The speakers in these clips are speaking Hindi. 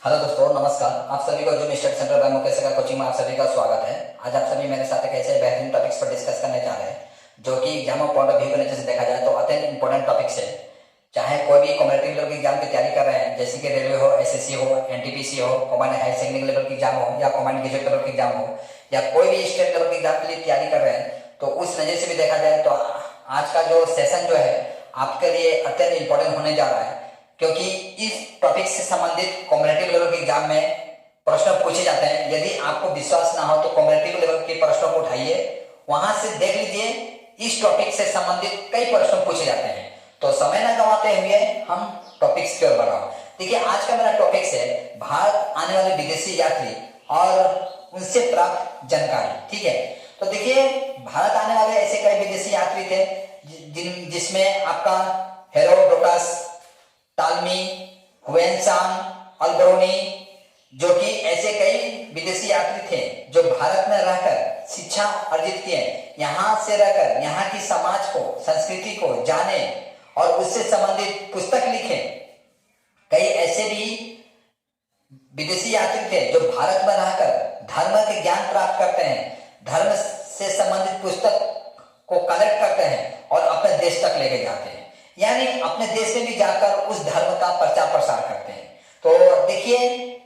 हेलो दोस्तों, नमस्कार। आप सभी को जो स्टडी सेंटर बाय मुकेश का कोचिंग में आप सभी का स्वागत है। आज आप सभी मेरे साथ एक ऐसे बेहतरीन टॉपिक्स पर डिस्कस करने जा रहे हैं जो कि एग्जाम पॉइंट ऑफ व्यू के नजर से देखा जाए तो अत्यंत इंपॉर्टेंट टॉपिक्स है। चाहे कोई भी कॉम्पिटिटिव लेवल की एग्जाम की तैयारी कर रहे हैं, जैसे कि रेलवे हो, एसएससी हो, एनटीपीसी हो, कमांड हायर सेकेंडरी लेवल की एग्जाम हो या कमांड ग्रेजुएट लेवल की एग्जाम हो या कोई भी स्टेट लेवल की एग्जाम के लिए तैयारी कर रहे हैं, तो उस नजर से भी देखा जाए तो आज का जो सेशन जो है आपके लिए अत्यंत इंपॉर्टेंट होने जा रहा है, क्योंकि इस टॉपिक से संबंधित कॉम्पिटिटिव लेवल के एग्जाम में प्रश्न पूछे जाते हैं। यदि आपको विश्वास ना हो तो कॉम्पिटिटिव लेवल के प्रश्नों को उठाइए, वहां से देख लीजिए इस टॉपिक से संबंधित कई प्रश्न पूछे जाते हैं। तो समय न गंवाते हुए हम टॉपिक्स की ओर बढ़ाओ। देखिए, आज का मेरा टॉपिक है भारत आने वाले विदेशी यात्री और उनसे प्राप्त जानकारी। ठीक है, तो देखिए, भारत आने वाले ऐसे कई विदेशी यात्री थे जिसमें आपका हेरोडोटस, टालमी, हुएनसांग, अल्बरोनी, जो कि ऐसे कई विदेशी यात्री थे जो भारत में रहकर शिक्षा अर्जित किए, यहाँ से रहकर यहाँ की समाज को, संस्कृति को जाने और उससे संबंधित पुस्तक लिखे। कई ऐसे भी विदेशी यात्री थे जो भारत में रहकर धर्म के ज्ञान प्राप्त करते हैं, धर्म से संबंधित पुस्तक को कलेक्ट करते हैं और अपने देश तक लेके जाते हैं, यानी अपने देश में भी जाकर उस धर्म का प्रचार प्रसार करते हैं। तो देखिए,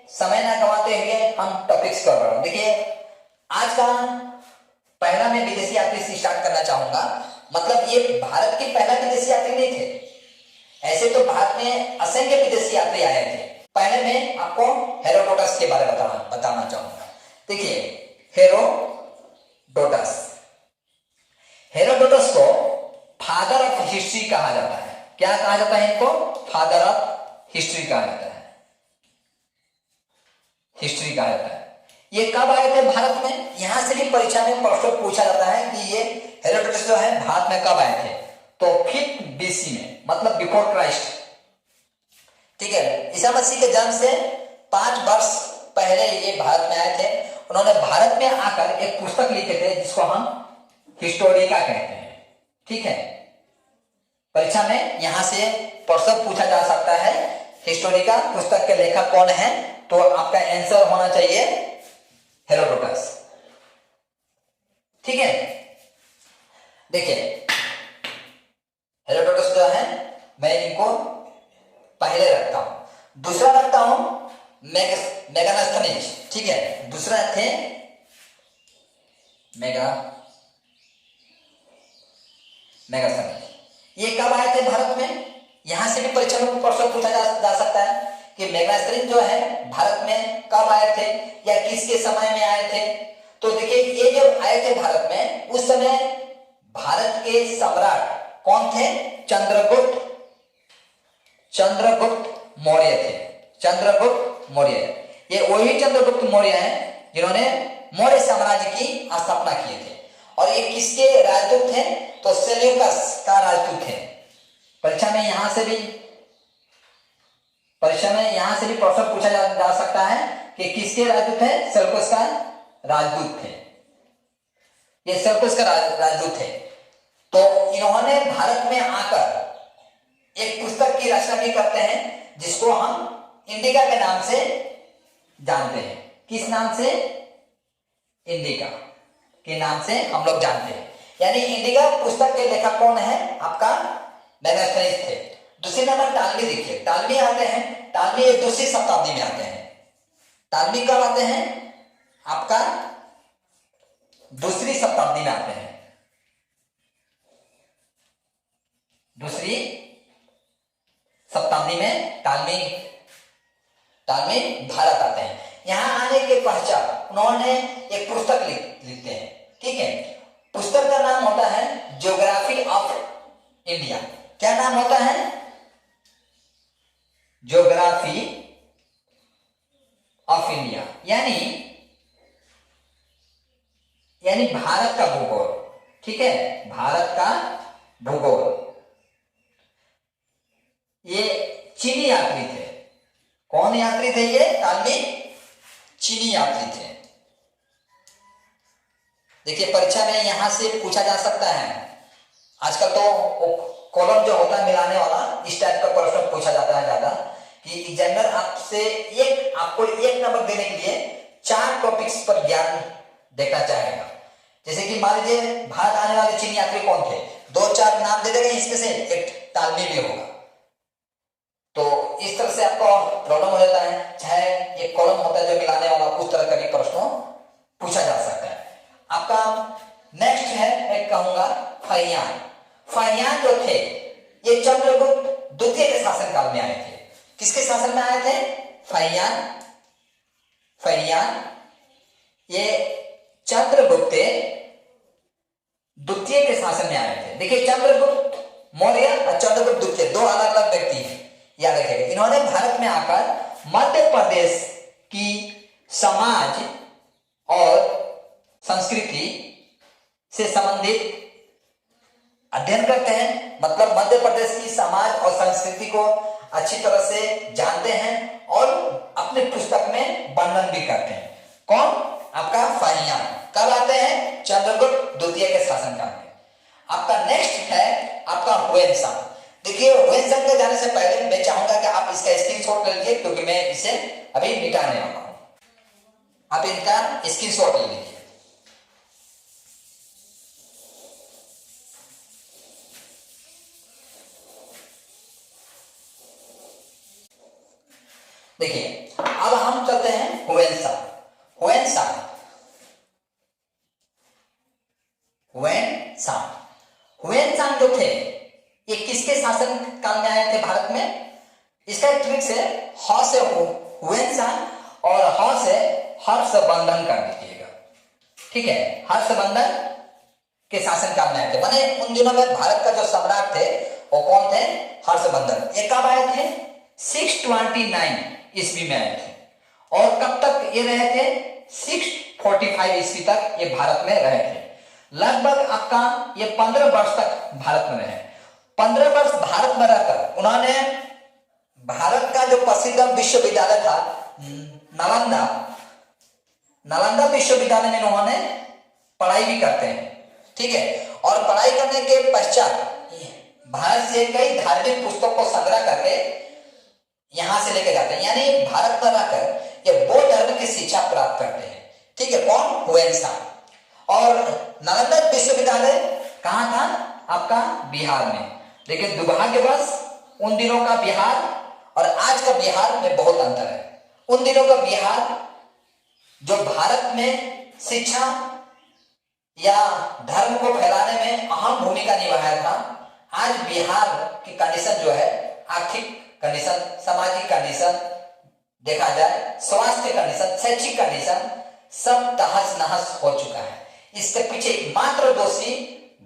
समय ना गंवाते हुए हम टॉपिक्स कर रहे हैं। देखिए, आज का पहला मैं विदेशी यात्री से स्टार्ट करना चाहूंगा। मतलब ये भारत के पहला विदेशी यात्री नहीं थे, ऐसे तो भारत में असंख्य विदेशी यात्री आए थे। पहले मैं आपको हेरोडोटस के बारे में बताना चाहूंगा। देखिए, हेरोडोटस को फादर ऑफ हिस्ट्री कहा जाता है। क्या कहा जाता है इनको? फादर ऑफ हिस्ट्री कहा जाता है। हिस्ट्री कहा जाता है। ये कब आए थे भारत में? यहां से भी परीक्षा में प्रश्न पूछा जाता है कि ये हेरोडोटस जो है भारत में कब आए थे? तो 5th BC में, मतलब बिफोर क्राइस्ट। ठीक है, ईसा मसीह के जन्म से 5 वर्ष पहले ये भारत में आए थे। उन्होंने भारत में आकर एक पुस्तक लिखे थे जिसको हम हिस्टोरिका कहते हैं। ठीक है, परीक्षा में यहां से प्रश्न पूछा जा सकता है, हिस्टोरिका पुस्तक के लेखक कौन है? तो आपका आंसर होना चाहिए हेरोडोटस। ठीक है, देखिए, हेरोडोटस जो है मैं इनको पहले रखता हूं। दूसरा रखता हूं मेगास्थनीज। ठीक है, दूसरा थे मेगास्थनीज। ये कब आए थे भारत में? यहां से भी परीक्षा में प्रश्न पूछा जा सकता है कि मेगास्थनीज जो है भारत में कब आए थे या किसके समय में आए थे। तो देखिए, ये जब आए थे भारत में, उस समय भारत के सम्राट कौन थे? चंद्रगुप्त मौर्य थे। चंद्रगुप्त मौर्य, ये वही चंद्रगुप्त मौर्य हैं जिन्होंने मौर्य साम्राज्य की स्थापना किए थे। और ये किसके राजदूत थे? तो सेल्यूकस का राजदूत थे। परीक्षा में यहां से भी प्रश्न पूछा जा सकता है कि किसके राजदूत थे? सेल्यूकस का राजदूत थे। ये सेल्यूकस का राजदूत थे। तो इन्होंने भारत में आकर एक पुस्तक की रचना भी करते हैं जिसको हम इंडिका के नाम से जानते हैं। किस नाम से? इंडिका के नाम से हम लोग जानते हैं। यानी इंडिका पुस्तक के लेखक कौन है? आपका मेगास्थनीज थे। दूसरे नंबर टालमी। देखिए, टालमी आते हैं, टालमी 2वीं शताब्दी में आते हैं। टालमी कब आते हैं? आपका 2वीं शताब्दी में आते हैं। 2वीं शताब्दी में टालमी भारत आते हैं। यहां आने के पश्चात उन्होंने एक पुस्तक लिखते हैं। ठीक है, पुस्तक का नाम होता है ज्योग्राफी ऑफ इंडिया। क्या नाम होता है? ज्योग्राफी ऑफ इंडिया, यानी भारत का भूगोल। ठीक है, भारत का भूगोल। ये चीनी यात्री थे। कौन यात्री थे ये? टालमी चीनी यात्री थे। देखिए, परीक्षा में यहां से पूछा जा सकता है। आजकल तो कॉलम जो होता है मिलाने वाला, इस टाइप का प्रश्न पूछा जाता है ज्यादा, कि एग्जामिनर आपसे एक आपको 1 नंबर देने के लिए 4 टॉपिक्स पर ज्ञान देखना चाहेगा। जैसे कि मान लीजिए भारत आने वाले चीनी यात्री कौन थे, 2-4 नाम दे देगा, इसमें से एक तालमेल भी होगा। तो इस तरह से आपको प्रॉब्लम हो जाता है, चाहे एक कॉलम होता है जो मिलाने वाला, उस तरह का भी प्रश्न पूछा जा सकता है। आपका नेक्स्ट है, मैं कहूंगा फाहियान। फाहियान जो थे ये चंद्रगुप्त द्वितीय के शासनकाल में आए थे। किसके शासन में आए थे? फाहियान ये चंद्रगुप्त द्वितीय के शासन में आए थे। देखिए चंद्रगुप्त मौर्य और चंद्रगुप्त द्वितीय 2 अलग अलग व्यक्ति हैं, याद रखिएगा। इन्होंने भारत में आकर मध्य प्रदेश की समाज और संस्कृति से संबंधित अध्ययन करते हैं, मतलब मध्य प्रदेश की समाज और संस्कृति को अच्छी तरह से जानते हैं और अपने पुस्तक में वर्णन भी करते हैं। कौन? आपका फाहियान। कब आते हैं? चंद्रगुप्त द्वितीय के शासनकाल में। आपका नेक्स्ट है आपका हुएनसांग। देखिए हुएनसांग के जाने से पहले मैं चाहूंगा कि आप इसका स्क्रीनशॉट ले लीजिए, क्योंकि मैं इसे अभी मिटाने वाला हूं। आप इनका स्क्रीनशॉट ले लीजिए। देखिए अब हम चलते हैं हुएनसांग। हुएनसांग जो थे ये किसके शासन काल में आए थे भारत में? इसका एक ट्रिक है, ह से हुएनसांग और ह से हर्षवर्धन कर दीजिएगा, ठीक है। हर्षवर्धन के शासन काल में आए थे, माने उन दिनों में भारत का जो सम्राट थे वो कौन थे? हर्षवर्धन। ये कब आए थे? 629 ईस्वी में आए थे। और कब तक ये रहे थे? 645 ईस्वी तक ये भारत में रहे थे। लगभग आपका ये 15 वर्ष तक भारत में रहे। 15 वर्ष भारत में रहकर उन्होंने भारत का जो प्रसिद्ध विश्वविद्यालय था नालंदा विश्वविद्यालय में उन्होंने पढ़ाई भी करते हैं, ठीक है। और पढ़ाई करने के पश्चात भारत से कई धार्मिक पुस्तकों को संग्रह करके यहां से लेके जाते हैं, यानी भारत में रहकर ये बौद्ध धर्म की शिक्षा प्राप्त करते हैं, ठीक है। कौन? हुएनसांग। और नालंदा विश्वविद्यालय कहां था? आपका बिहार में। लेकिन दुर्भाग्यवश उन दिनों का बिहार और आज का बिहार में बहुत अंतर है। उन दिनों का बिहार जो भारत में शिक्षा या धर्म को फैलाने में अहम भूमिका निभाया था, आज बिहार की कंडीशन जो है, आर्थिक कंडीशन, सामाजिक कंडीशन देखा जाए, स्वास्थ्य कंडीशन, शैक्षिक कंडीशन सब तहस नहस हो चुका है। इसके पीछे मात्र दोषी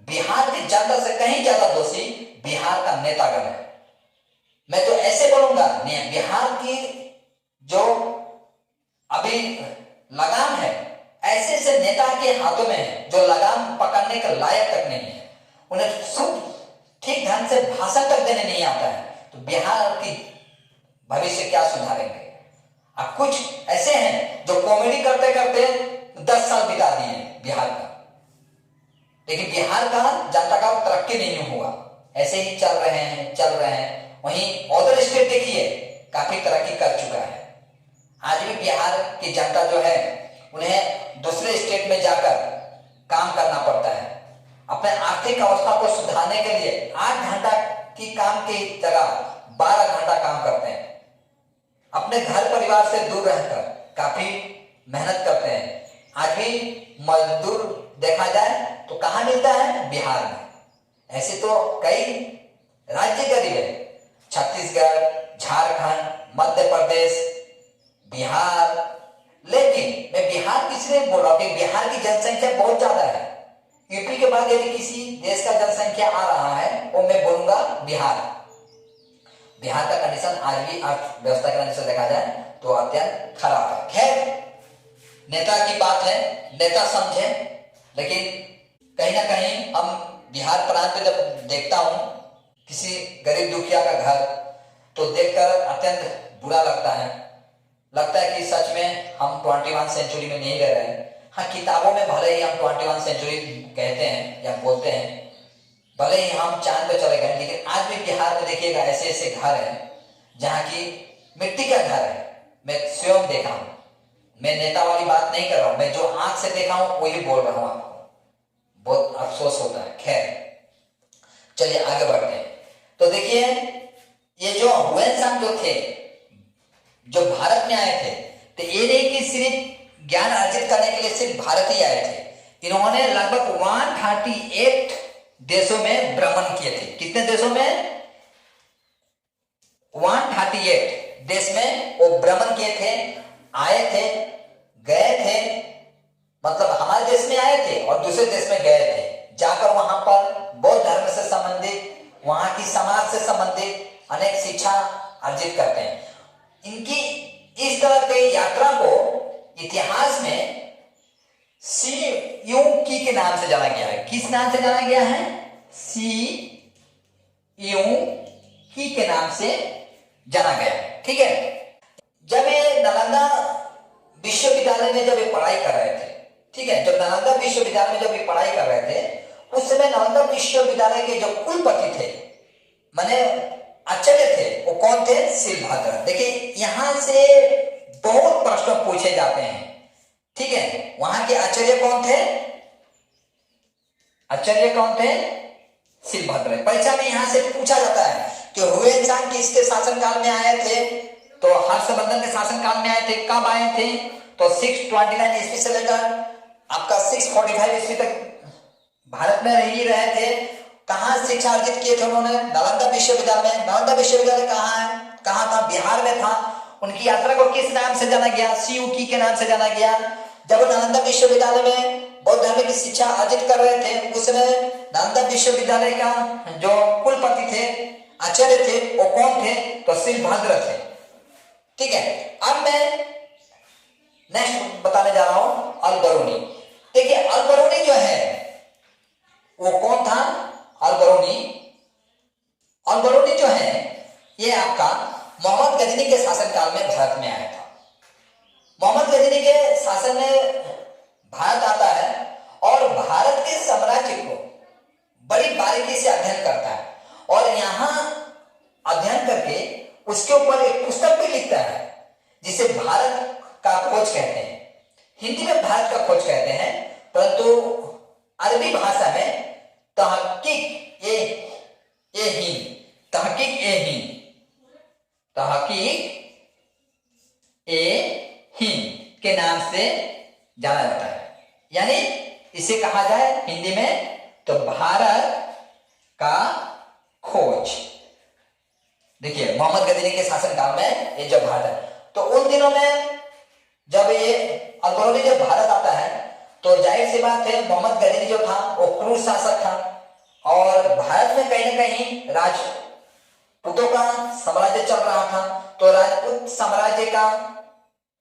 बिहार की जनता से कहीं ज्यादा दोषी बिहार का नेतागण है। मैं तो ऐसे बोलूंगा, बिहार की जो अभी लगाम है ऐसे ऐसे नेता के हाथों में है जो लगाम पकड़ने के लायक तक नहीं है। उन्हें शुद्ध ठीक ढंग से भाषण तक देने नहीं आता है, तो बिहार की भविष्य क्या सुधारेंगे? अब कुछ ऐसे हैं जो कॉमेडी करते करते 10 साल बिता दिए बिहार का, लेकिन बिहार का जनता का तरक्की नहीं हुआ, ऐसे ही चल रहे हैं। वहीं अदर स्टेट देखिए काफी तरक्की कर चुका है। आज भी बिहार की जनता जो है उन्हें दूसरे स्टेट में जाकर काम करना पड़ता है। अपने आर्थिक अवस्था को सुधारने के लिए 8 घंटा की काम की जगह 12 घंटा काम करते हैं। अपने घर परिवार से दूर रहकर काफी मेहनत करते हैं। आज भी मजदूर देखा जाए तो कहां मिलता है? बिहार में। ऐसे तो कई राज्य गरीब है, छत्तीसगढ़, झारखंड, मध्य प्रदेश, बिहार। लेकिन मैं बिहार किसलिए बोल रहा हूं कि बिहार की जनसंख्या बहुत ज्यादा है। यूपी के बाद यदि किसी देश का जनसंख्या आ रहा है वो मैं बोलूंगा बिहार। बिहार का कंडीशन आज भी अर्थव्यवस्था के कंडीशन देखा जाए तो अत्यंत खराब है। खैर नेता की बात है, नेता समझे, लेकिन कहीं ना कहीं हम बिहार प्रांत में जब देखता हूं किसी गरीब दुखिया का घर तो देखकर अत्यंत बुरा लगता है। लगता है कि सच में हम 21 सेंचुरी में नहीं रह रहे हैं। हाँ, किताबों में भले ही हम 21 सेंचुरी कहते हैं या बोलते हैं, भले ही हम चांद पे चले गए, लेकिन आज भी बिहार में देखिएगा ऐसे ऐसे घर हैं जहाँ की मिट्टी का घर है। मैं स्वयं देखा हूं, मैं नेता वाली बात नहीं कर रहा हूं, मैं जो आंख से देखा हूं वही बोल रहा हूं आपको। बहुत अफसोस होता है। खैर चलिए आगे बढ़ते हैं। तो देखिए ये जो हुएन सांग जो थे, जो भारत में आए थे, तो ये नहीं कि सिर्फ ज्ञान अर्जित करने के लिए सिर्फ भारत ही आए थे। इन्होंने लगभग 138 देशों में भ्रमण किए थे। कितने देशों में? 138 देश में वो भ्रमण किए थे, आए थे, गए थे, मतलब हमारे देश में आए थे और दूसरे देश में गए थे। जाकर वहां पर बौद्ध धर्म से संबंधित, वहां की समाज से संबंधित अनेक शिक्षा अर्जित करते हैं। इनकी इस तरह की यात्रा को इतिहास में सी यू की के नाम से जाना गया है। किस नाम से जाना गया है? सी यू की के नाम से जाना गया है। ठीक है। जब ये नालंदा विश्वविद्यालय में जब ये पढ़ाई कर रहे थे, ठीक है, जब नालंदा विश्वविद्यालय में जब ये पढ़ाई कर रहे थे, उस समय नालंदा विश्वविद्यालय के जो कुलपति थे, माने आचार्य थे, वो कौन थे? शिलभद्र। देखिए यहां से बहुत प्रश्न पूछे जाते हैं। ठीक है, वहां के आचार्य कौन थे? आचार्य कौन थे? शिलभद्र। परीक्षा में यहां से पूछा जाता है कि हुएन सांग किसके शासनकाल में आए थे? तो हर्षवर्धन के शासनकाल में आए थे। कब आए थे? तो 629 ईस्वी से लेकर आपका 645 ईस्वी तक भारत में ही रहे थे। कहां शिक्षा अर्जित किए थे उन्होंने? नालंदा विश्वविद्यालय में। नालंदा विश्वविद्यालय कहाँ है? कहाँ था? बिहार में था। उनकी यात्रा को किस नाम से जाना गया? सीयूकी के नाम से जाना गया। जब नालंदा विश्वविद्यालय में बौद्ध धर्म की शिक्षा अर्जित कर रहे थे, उस समय नालंदा विश्वविद्यालय का जो कुलपति थे, आचार्य थे, वो कौन थे? तो शिलभद्र थे। ठीक है। अब मैं नेक्स्ट बताने जा रहा हूं अल-बरूनी। देखिए अल-बरूनी जो है वो कौन था? अल-बरूनी, अल-बरूनी जो है ये आपका मोहम्मद गजनी के शासनकाल में भारत में आया था। मोहम्मद गजनी के शासन में भारत आता है और भारत के साम्राज्य को बड़ी बारीकी से अध्ययन करता है और यहां अध्ययन करके उसके ऊपर एक पुस्तक भी लिखता है जिसे भारत का खोज कहते हैं। हिंदी में भारत का खोज कहते हैं, परंतु अरबी भाषा में तहकीक हिंद के नाम से जाना जाता है। यानी इसे कहा जाए हिंदी में तो भारत का खोज। देखिए मोहम्मद गजनी के शासनकाल में ये जब भारत है, तो उन दिनों में जब ये अल-बरूनी जब भारत आता है तो जाहिर सी बात है मोहम्मद गजनी जो था वो क्रूर शासक था और भारत में कहीं ना कहीं राजपूतों का साम्राज्य चल रहा था। तो राजपूत साम्राज्य का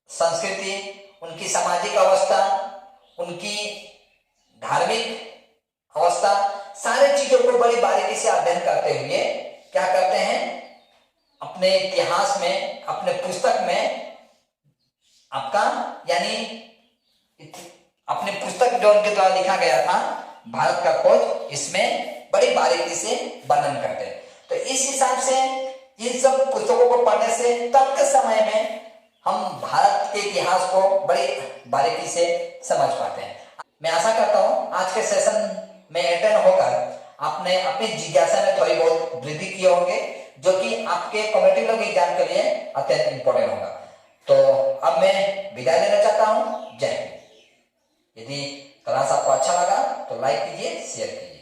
संस्कृति, उनकी सामाजिक अवस्था, उनकी धार्मिक अवस्था, सारे चीजों को बड़ी बारीकी से अध्ययन करते हुए क्या करते हैं? अपने इतिहास में, अपने पुस्तक में आपका यानी अपने पुस्तक जो उनके द्वारा लिखा गया था भारत का खोज, इसमें बड़ी बारीकी से वर्णन करते हैं। तो इस हिसाब से इन सब पुस्तकों को पढ़ने से तब के समय में हम भारत के इतिहास को बड़ी बारीकी से समझ पाते हैं। मैं आशा करता हूं आज के सेशन में अटेंड होकर आपने अपनी जिज्ञासा में थोड़ी बहुत वृद्धि किए होंगे, जो कि आपके कॉम्पिटिटिव एग्जाम के लिए अत्यंत इंपॉर्टेंट होगा। तो अब मैं विदाई लेना चाहता हूं। जय हिंद। यदि क्लास आपको अच्छा लगा तो लाइक कीजिए, शेयर कीजिए।